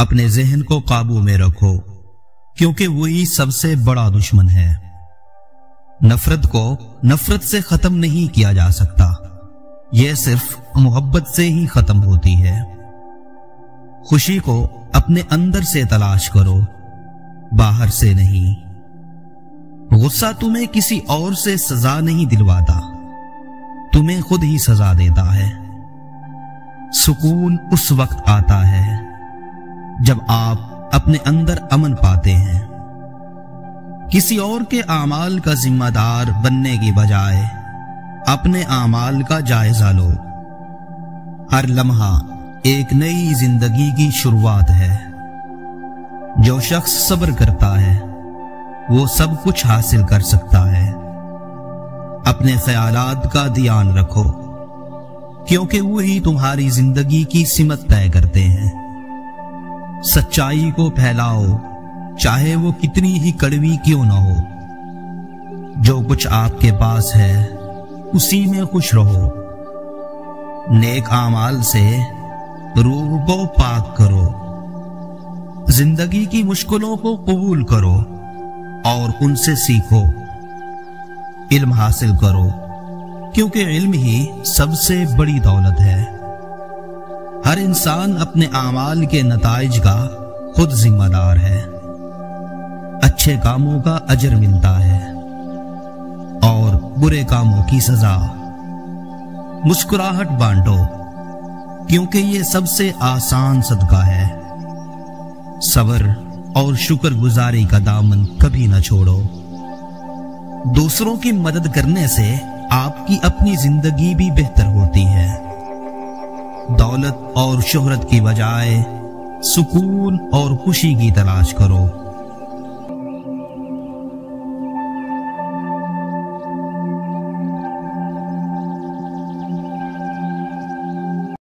अपने जहन को काबू में रखो, क्योंकि वही सबसे बड़ा दुश्मन है। नफरत को नफरत से खत्म नहीं किया जा सकता, यह सिर्फ मोहब्बत से ही खत्म होती है। खुशी को अपने अंदर से तलाश करो, बाहर से नहीं। गुस्सा तुम्हें किसी और से सजा नहीं दिलवाता, तुम्हें खुद ही सजा देता है। सुकून उस वक्त आता है जब आप अपने अंदर अमन पाते हैं। किसी और के आमाल का जिम्मेदार बनने की बजाय अपने आमाल का जायजा लो। हर लम्हा एक नई जिंदगी की शुरुआत है। जो शख्स सब्र करता है वो सब कुछ हासिल कर सकता है। अपने ख्यालात का ध्यान रखो, क्योंकि वही तुम्हारी जिंदगी की सिमत तय करते हैं। सच्चाई को फैलाओ, चाहे वो कितनी ही कड़वी क्यों न हो। जो कुछ आपके पास है उसी में खुश रहो। नेक आमाल से रूह को पाक करो। जिंदगी की मुश्किलों को कबूल करो और उनसे सीखो। इल्म हासिल करो, क्योंकि इल्म ही सबसे बड़ी दौलत है। हर इंसान अपने आमाल के नताइज का खुद जिम्मेदार है। अच्छे कामों का अजर मिलता है और बुरे कामों की सजा। मुस्कुराहट बांटो, क्योंकि ये सबसे आसान सदका है। सब्र और शुक्रगुजारी का दामन कभी न छोड़ो। दूसरों की मदद करने से आपकी अपनी जिंदगी भी बेहतर होती है। दौलत और शोहरत की बजाय सुकून और खुशी की तलाश करो।